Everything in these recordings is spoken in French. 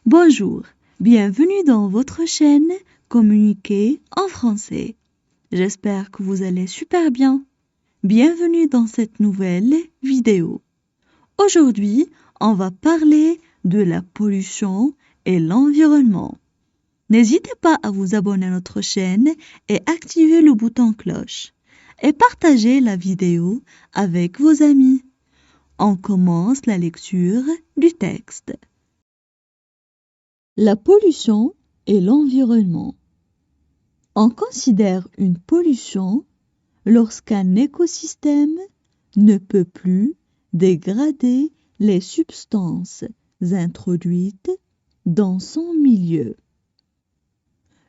Bonjour, bienvenue dans votre chaîne Communiquer en français. J'espère que vous allez super bien. Bienvenue dans cette nouvelle vidéo. Aujourd'hui, on va parler de la pollution et l'environnement. N'hésitez pas à vous abonner à notre chaîne et activer le bouton cloche. Et partagez la vidéo avec vos amis. On commence la lecture du texte. La pollution et l'environnement. On considère une pollution lorsqu'un écosystème ne peut plus dégrader les substances introduites dans son milieu.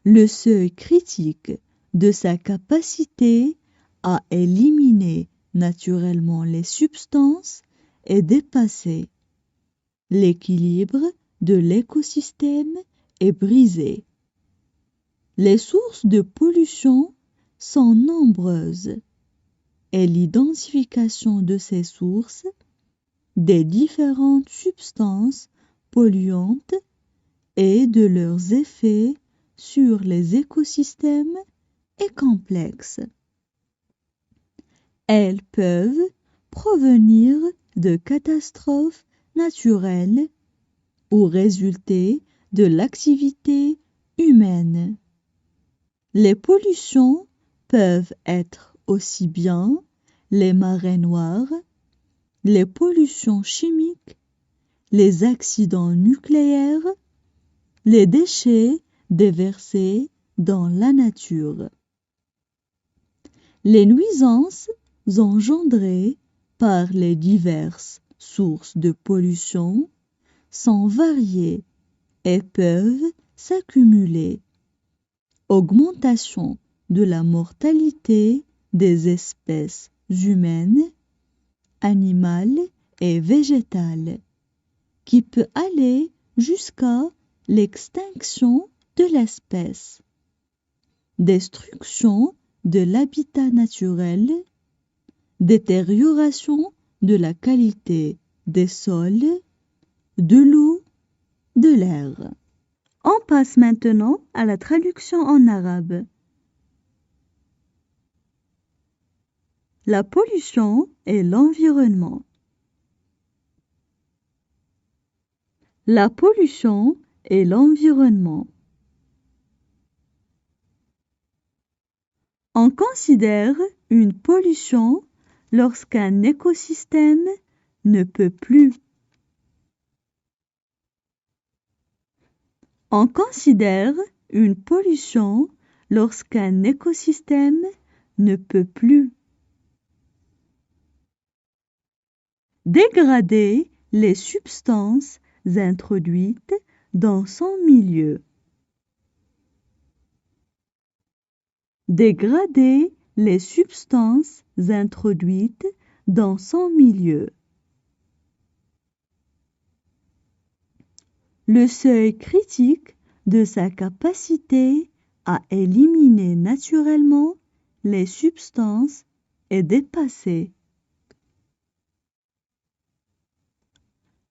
Le seuil critique de sa capacité à éliminer naturellement les substances est dépassé. L'équilibre de l'écosystème est brisé. Les sources de pollution sont nombreuses et l'identification de ces sources, des différentes substances polluantes et de leurs effets sur les écosystèmes est complexe. Elles peuvent provenir de catastrophes naturelles ou résulter de l'activité humaine. Les pollutions peuvent être aussi bien les marées noires, les pollutions chimiques, les accidents nucléaires, les déchets déversés dans la nature. Les nuisances engendrées par les diverses sources de pollution sont variées et peuvent s'accumuler. Augmentation de la mortalité des espèces humaines, animales et végétales, qui peut aller jusqu'à l'extinction de l'espèce. Destruction de l'habitat naturel, détérioration de la qualité des sols, de l'eau, de l'air. On passe maintenant à la traduction en arabe. La pollution et l'environnement. La pollution et l'environnement. On considère une pollution lorsqu'un écosystème ne peut plus. On considère une pollution lorsqu'un écosystème ne peut plus. Dégrader les substances introduites dans son milieu. Dégrader les substances introduites dans son milieu. Le seuil critique de sa capacité à éliminer naturellement les substances est dépassé.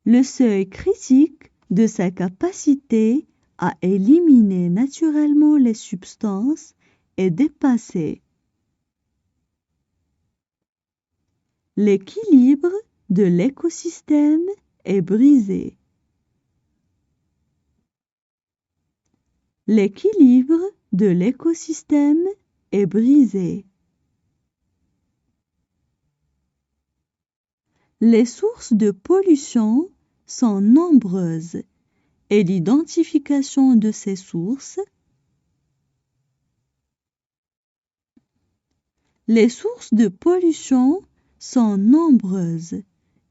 Le seuil critique de sa capacité à éliminer naturellement les substances est dépassé. L'équilibre de l'écosystème est brisé. L'équilibre de l'écosystème est brisé. Les sources de pollution sont nombreuses et l'identification de ces sources. Les sources de pollution sont nombreuses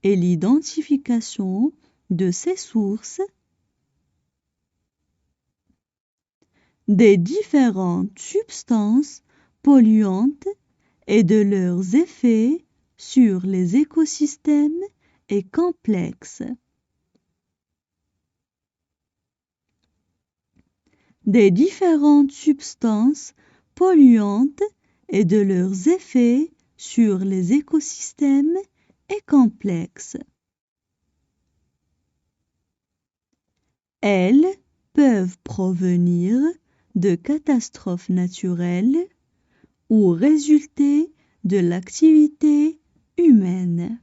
et l'identification de ces sources des différentes substances polluantes et de leurs effets sur les écosystèmes est complexe. Des différentes substances polluantes et de leurs effets sur les écosystèmes est complexe. Elles peuvent provenir de catastrophes naturelles ou résulter de l'activité humaine.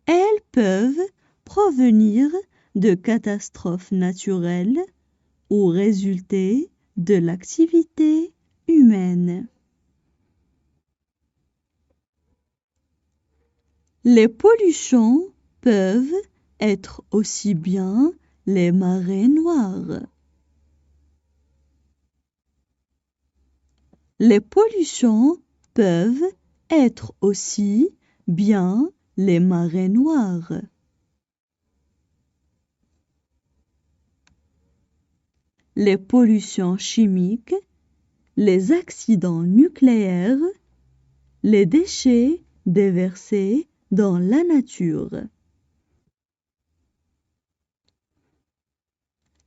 Elles peuvent provenir de catastrophes naturelles ou résulter de l'activité humaine. Les pollutions peuvent être aussi bien les marées noires. Les pollutions peuvent être aussi bien les marées noires. Les pollutions chimiques, les accidents nucléaires, les déchets déversés dans la nature.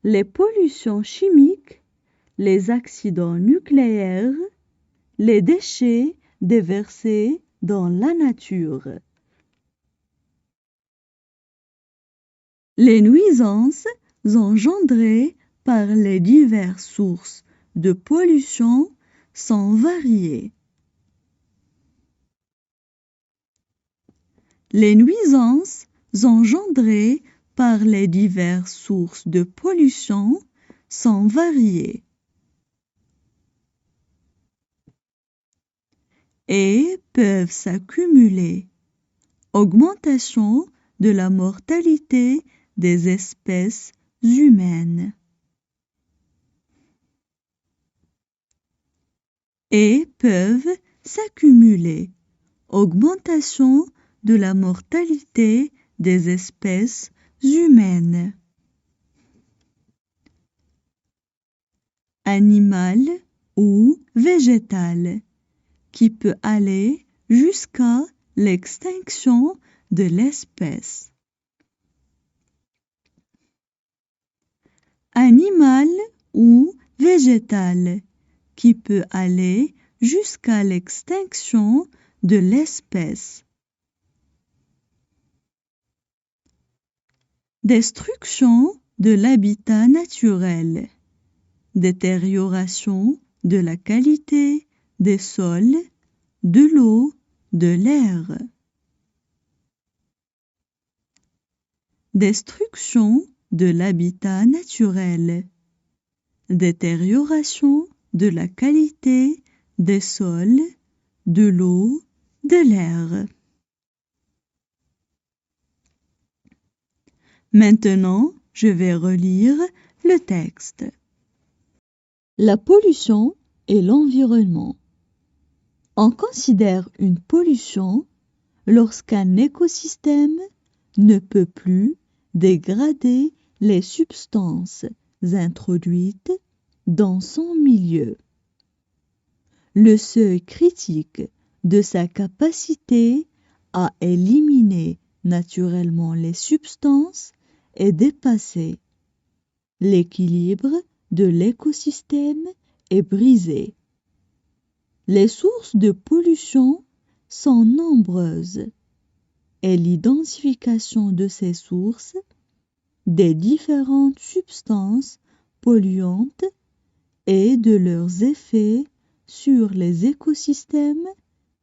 Les pollutions chimiques, les accidents nucléaires, les déchets déversés dans la nature. Les nuisances engendrées par les diverses sources de pollution sont variées. Les nuisances engendrées par les diverses sources de pollution sont variées et peuvent s'accumuler. Augmentation de la mortalité des espèces humaines. Et peuvent s'accumuler. Augmentation de la mortalité des espèces humaines. Animal ou végétal, qui peut aller jusqu'à l'extinction de l'espèce. Animal ou végétal, qui peut aller jusqu'à l'extinction de l'espèce. Destruction de l'habitat naturel. Détérioration de la qualité des sols, de l'eau, de l'air. Destruction de l'habitat naturel. Détérioration de la qualité des sols, de l'eau, de l'air. Maintenant, je vais relire le texte. La pollution et l'environnement. On considère une pollution lorsqu'un écosystème ne peut plus dégrader les substances introduites dans son milieu. Le seuil critique de sa capacité à éliminer naturellement les substances est dépassé. L'équilibre de l'écosystème est brisé. Les sources de pollution sont nombreuses et l'identification de ces sources, des différentes substances polluantes et de leurs effets sur les écosystèmes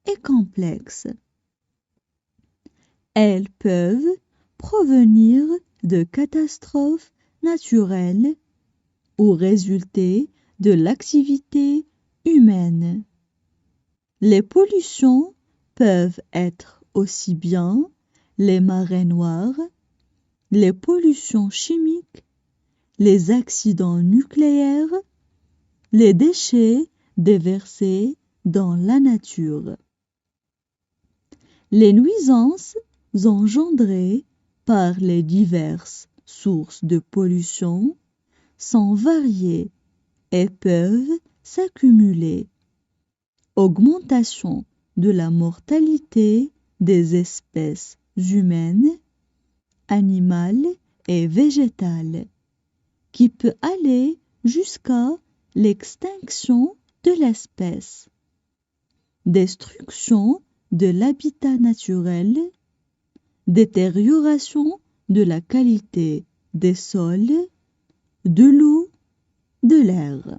est complexe. Elles peuvent provenir de catastrophes naturelles ou résulter de l'activité humaine. Les pollutions peuvent être aussi bien les marées noires, les pollutions chimiques, les accidents nucléaires, les déchets déversés dans la nature. Les nuisances engendrées par les diverses sources de pollution sont variées et peuvent s'accumuler. Augmentation de la mortalité des espèces humaines, animales et végétales, qui peut aller jusqu'à l'extinction de l'espèce. Destruction de l'habitat naturel, détérioration de la qualité des sols, de l'eau, de l'air.